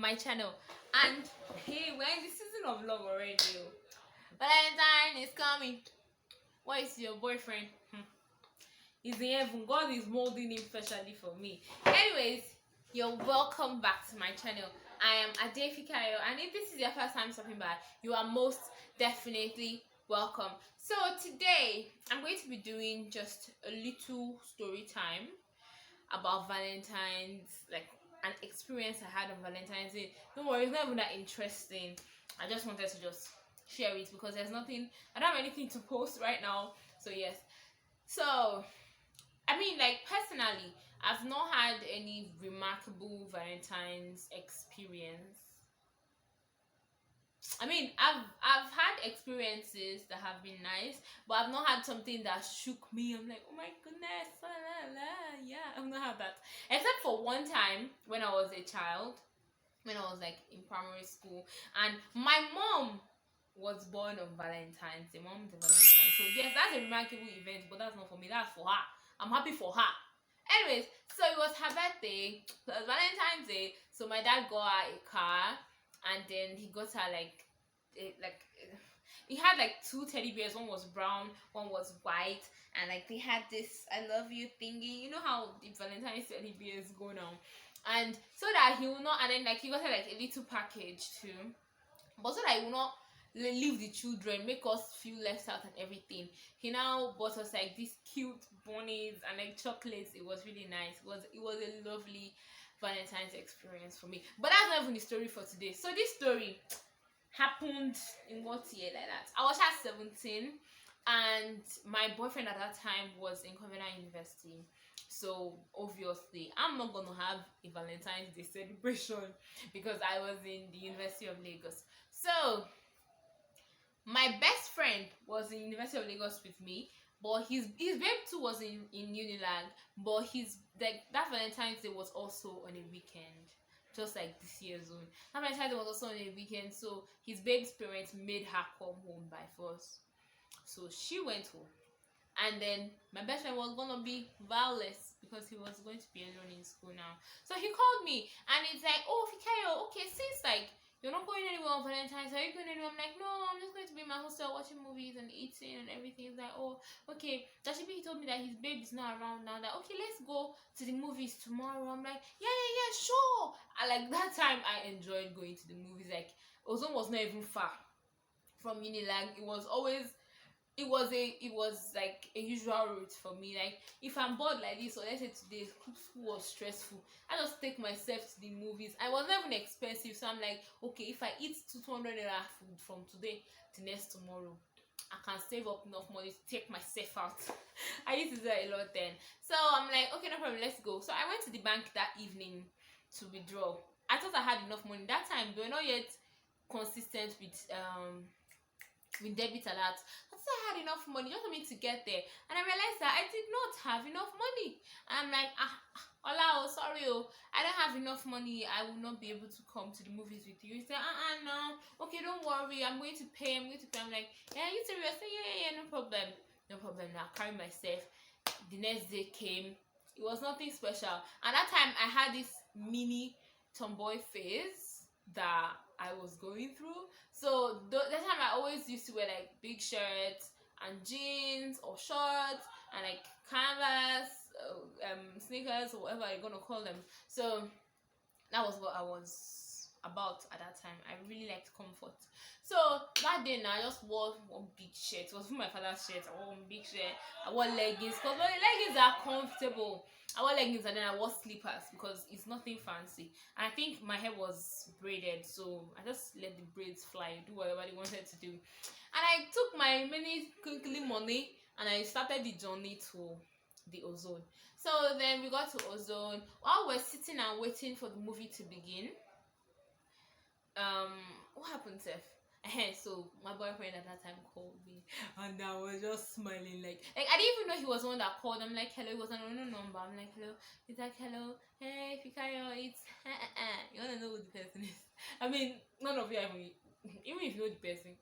my channel. And hey, we're in the season of love already. Valentine is coming. What is your boyfriend? He's in heaven. God is molding him specially for me. Anyways, you're welcome back to my channel. I am Ade Fikayo, and if this is your first time stopping by, you are most definitely welcome. So today I'm going to be doing just a little story time about Valentine's, like an experience I had on Valentine's Day. Don't worry, it's not even that interesting. I just wanted to just share it because there's nothing, I don't have anything to post right now. So yes. So I mean, like, personally, I've not had any remarkable Valentine's experience. I mean, I've had experiences that have been nice, but I've not had something that shook me. I'm like, oh my goodness, la, la, la. Yeah, I've not had that. Except for one time when I was a child, when I was like in primary school, and my mom was born on Valentine's. The mom's a Valentine. So yes, that's a remarkable event, but that's not for me. That's for her. I'm happy for her. Anyways, so it was her birthday. So it was Valentine's Day. So my dad got her a car, and then he got her he had like two teddy bears. One was brown, one was white, and like they had this "I love you" thingy. You know how the Valentine's teddy bears go now, and so that he will not. And then like he got her like a little package too, but so that he will not leave the children, make us feel left out and everything. He now bought us like these cute bunnies and like chocolates. It was really nice. It was a lovely Valentine's experience for me. But that's not even the story for today. So this story happened in what year like that? I was at 17, and my boyfriend at that time was in Covenant University. So obviously I'm not gonna have a Valentine's Day celebration because I was in the University of Lagos. So my best friend was in University of Lagos with me, but his babe too was in Unilag, but his like that Valentine's Day was also on a weekend, just like this year's own. That Valentine's Day was also on a weekend, so his babe's parents made her come home by force. So she went home, and then my best friend was gonna be Vowless because he was going to be alone in school now. So he called me and it's like, oh Fikayo, okay, since like you're not going anywhere on Valentine's, are you going anywhere? I'm like, no, I'm just going to be in my hostel watching movies and eating and everything. He's like, oh, okay. Dashibi, he told me that his babe is not around now. That, okay, let's go to the movies tomorrow. I'm like, yeah, sure. I like that time I enjoyed going to the movies. Like, Ozone was not even far from Unilag. It was like a usual route for me. Like if I'm bored like this, or let's say today school was stressful, I just take myself to the movies. I was not even expensive, so I'm like, okay, if I eat 200 naira food from today to next tomorrow, I can save up enough money to take myself out. I used to do that a lot then. So I'm like, okay, no problem, let's go. So I went to the bank that evening to withdraw. I thought I had enough money. That time they were not yet consistent with debit alert. I thought I had enough money just for me to get there, and I realized that I did not have enough money. And I'm like, Ola, oh, sorry, I don't have enough money. I will not be able to come to the movies with you. He said, no, okay, don't worry, I'm going to pay. I'm like, yeah, you serious? Yeah, no problem. Now carry myself. The next day came. It was nothing special, and that time I had this mini tomboy phase that I was going through. So that time I always used to wear like big shirts and jeans or shorts and like canvas, sneakers or whatever you're gonna call them. So that was what I was about at that time. I really liked comfort. So that day now I just wore one big shirt. It was from my father's shirt. I wore one big shirt. I wore leggings because leggings are comfortable. I wore leggings and then I wore slippers because it's nothing fancy. And I think my hair was braided, so I just let the braids fly, do whatever they wanted to do. And I took my many quickly money and I started the journey to the Ozone. So then we got to Ozone. While we're sitting and waiting for the movie to begin, what happened, Seth? So my boyfriend at that time called me, and I was just smiling like I didn't even know he was the one that called. I'm like, hello, it was an unknown number. I'm like, hello. He's like, hello, hey Fikayo, it's you wanna know who the person is? I mean, none of you even if you know the person.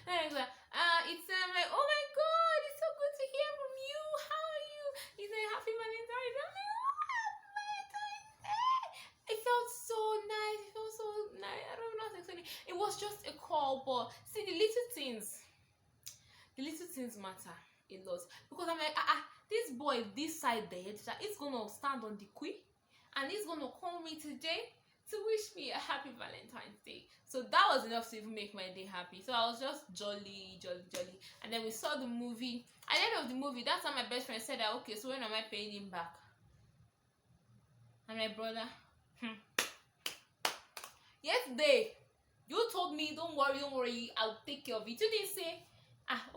And I was like, I'm like, oh my god, it's so good to hear from you. How are you? He's like, happy Valentine's. I'm like, oh, Valentine's Day. It felt so nice. It was just a call, but see, the little things matter a lot, because I'm like, this boy this side there, that he's gonna stand on the queue and he's gonna call me today to wish me a happy Valentine's Day. So that was enough to even make my day happy. So I was just jolly, jolly, jolly. And then we saw the movie. At the end of the movie, that's how my best friend said that, okay, so when am I paying him back? And my brother, yesterday, you told me, don't worry, I'll take care of it. You didn't say,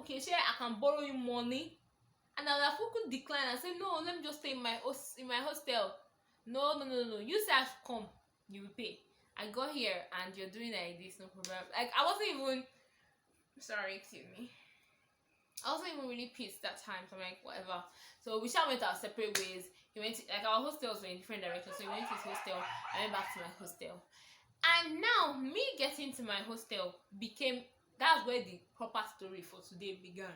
okay, sure, I can borrow you money. And I was like, who could decline? I said, no, let me just stay in my hostel. No. You say I should come, you will pay. I got here and you're doing like this, no problem. Like, I wasn't even, sorry, excuse me. I wasn't even really pissed that time, so I'm like, whatever. So we shall went our separate ways. He went to, like, our hostels were in different directions, so he went to his hostel, I went back to my hostel. And now, me getting to my hostel became, that's where the proper story for today began.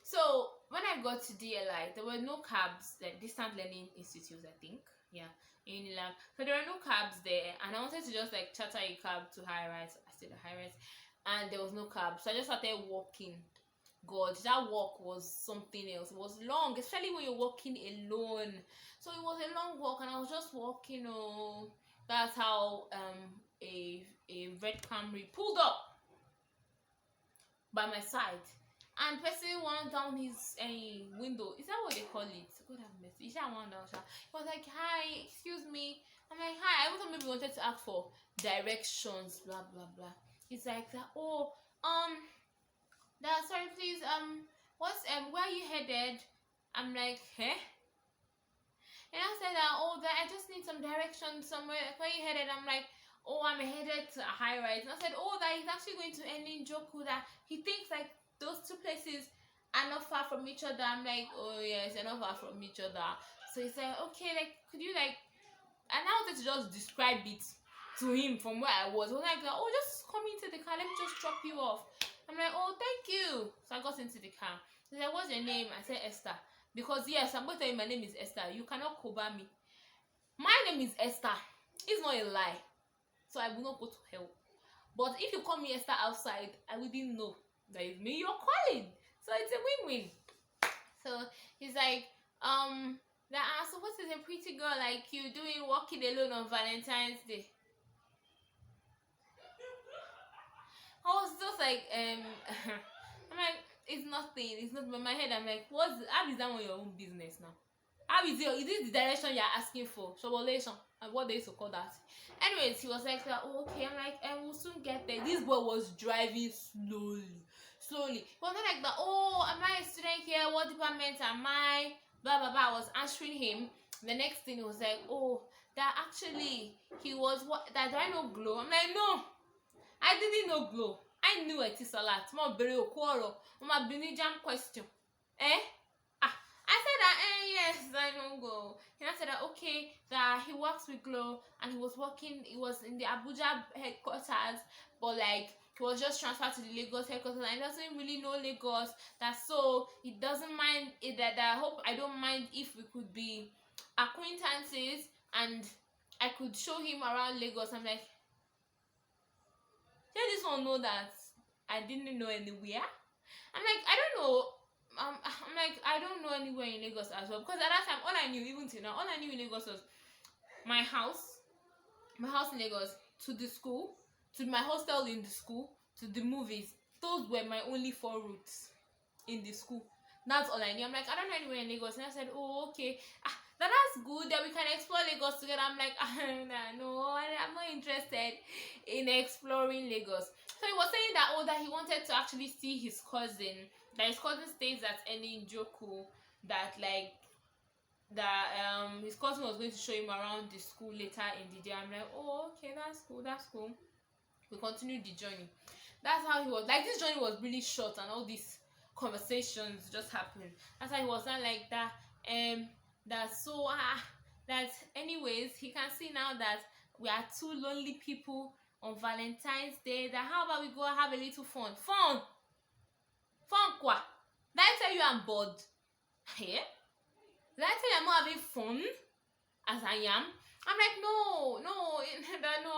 So, when I got to DLI, there were no cabs, like distant learning institutes, I think. Yeah, in Unilag. So there were no cabs there, and I wanted to just like charter a cab to High Rise. I stayed at High Rise, and there was no cab. So I just started walking. God, that walk was something else. It was long, especially when you're walking alone. So it was a long walk, and I was just walking. Oh, that's how a red Camry pulled up by my side, and person went down his window. Is that what they call it? God have mercy. He was like, hi, excuse me. I'm like, hi. I maybe wanted to ask for directions, blah blah blah. He's like, oh, sorry, please, what's where are you headed? I'm like, and I said that, oh, that I just need some directions somewhere. Where are you headed? I'm like, oh, I'm headed to a High Rise. And I said, oh, that he's actually going to end in Joku, that he thinks like those two places are not far from each other. I'm like, oh yes, they're not far from each other. So he said, okay, like, could you like, and I wanted to just describe it to him from where I was. I was like, oh, just come into the car, let me just drop you off. I'm like, oh, thank you. So I got into the car. He said, what's your name? I said, Esther. Because yes, I'm going to tell you my name is Esther. You cannot cover me. My name is Esther. It's not a lie. So I will not go to hell. But if you call me Esther outside, I wouldn't know that it's me you're calling. So it's a win-win. So he's like, so what is a pretty girl like you doing walking alone on Valentine's Day? I was just like, I'm like, it's nothing. It's not. In my head, I'm like, how is that on your own business now? How is this the direction you're asking for? Troublation, and what they used to call that. Anyways, he was like, oh, okay. I'm like, we'll soon get there. This boy was driving slowly. He was not like that. Oh, am I a student here? What department am I? Blah blah blah. I was answering him. The next thing he was like, oh, that actually he was what? That do I know glow? I'm like, no. I didn't know glow. I knew it is a lot. More very quarrel. My jam question. I said that, yes, I know go. And I said that, okay, that he works with Glow, and he was in the Abuja headquarters, but like, he was just transferred to the Lagos headquarters, and he doesn't really know Lagos, that so he doesn't mind it, that I hope I don't mind if we could be acquaintances, and I could show him around Lagos. I'm like, yeah, this one know that I didn't know anywhere. I'm like, I don't know. I'm like, I don't know anywhere in Lagos as well, because at that time, all I knew, even till now, all I knew in Lagos was my house in Lagos, to the school, to my hostel in the school, to the movies. Those were my only 4 routes in the school. That's all I knew. I'm like, I don't know anywhere in Lagos. And I said, oh, okay, that's good, that we can explore Lagos together. I'm like, no, I'm not interested in exploring Lagos. So he was saying that, that he wanted to actually see his cousin, that his cousin stays at any Njoku, that his cousin was going to show him around the school later in the day. I'm like, oh, okay, that's cool. We continued the journey. That's how he was. Like, this journey was really short, and all these conversations just happened. That's how he was not like that. That anyways, he can see now that we are 2 lonely people on Valentine's Day. That how about we go have a little fun? Fun quoi? Did I tell you I'm bored? Yeah? Did I tell you I'm not having fun as I am? I'm like, no, no, no,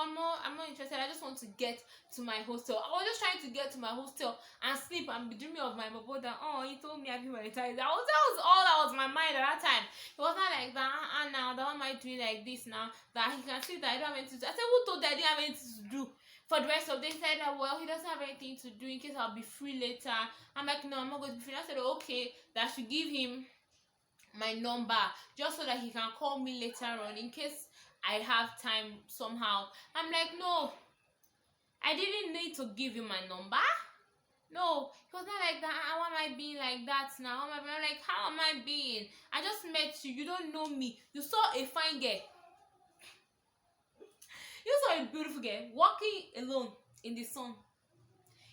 I'm not interested. I just want to get to my hostel. I was just trying to get to my hostel and sleep and be dreaming of my bobo that, oh, he told me happy Valentine's. That was all that was my mind at that time. It was not like that, now, that am I doing like this now? That he can see that I don't have anything to do. I said, who told that I didn't have anything to do? For the rest of the day, he said that, well, he doesn't have anything to do in case I'll be free later. I'm like, no, I'm not going to be free. I said, okay, that I should give him my number just so that he can call me later on in case I have time somehow. I'm like, no, I didn't need to give you my number. No, he was not like that. How am I being like that now? I'm like, how am I being? I just met you. You don't know me. You saw a fine girl. You saw a beautiful girl walking alone in the sun.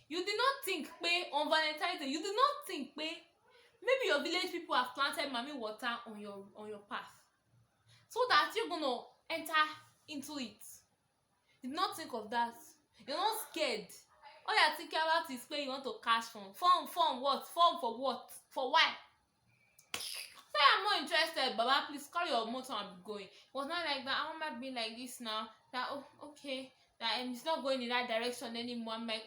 You did not think, on Valentine's Day, you did not think, maybe your village people have planted mommy water on your path so that you're gonna enter into it. You did not think of that. You're not scared. All you're thinking about is you want to cash fund. Fund what? Fund for what? For why? Say I'm not interested, Baba, please call your motor and be going. It was not like that. I want to be like this now. That, oh, okay, that it's not going in that direction anymore. I'm like,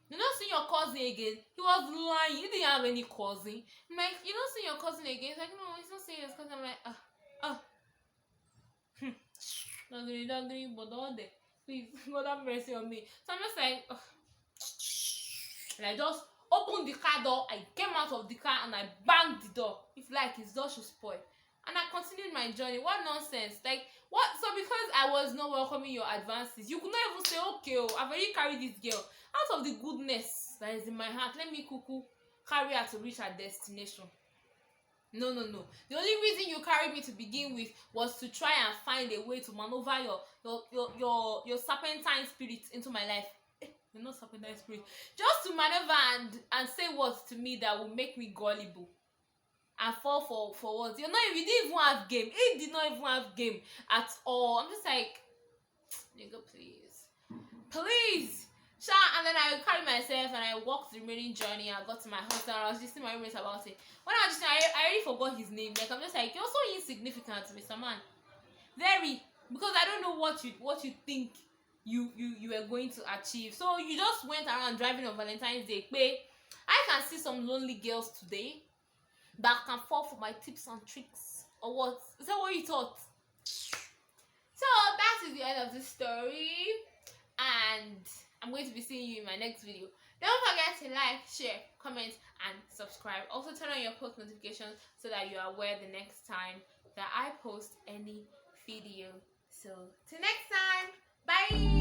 you don't see your cousin again. He was lying. You didn't have any cousin. I'm like, you don't see your cousin again. He's like, no, he's not seeing his cousin. I'm like, don't agree, but all day. Please, God have mercy on me. So I'm just like, and I just opened the car door. I came out of the car and I banged the door. If like his door should spoil. And I continued my journey. What nonsense? Like, what? So because I was not welcoming your advances, you could not even say, okay, I've already carried this girl. Out of the goodness that is in my heart, let me carry her to reach her destination. No. The only reason you carried me to begin with was to try and find a way to maneuver your serpentine spirit into my life. You're not serpentine spirit. Just to maneuver and say words to me that will make me gullible. And fall for what? You didn't even have game. It did not even have game at all. I'm just like, nigga, please. And then I carried myself and I walked the remaining journey. I got to my hostel and I was just telling my roommates about it. When I was just, I already forgot his name. Like, I'm just like, you're so insignificant, Mr. Man. Very, because I don't know what you think you were going to achieve. So you just went around driving on Valentine's Day. I can see some lonely girls today that can fall for my tips and tricks. Or what? Is that what you thought? So that is the end of the story. And I'm going to be seeing you in my next video. Don't forget to like, share, comment, and subscribe. Also turn on your post notifications so that you are aware the next time that I post any video. So till next time, bye.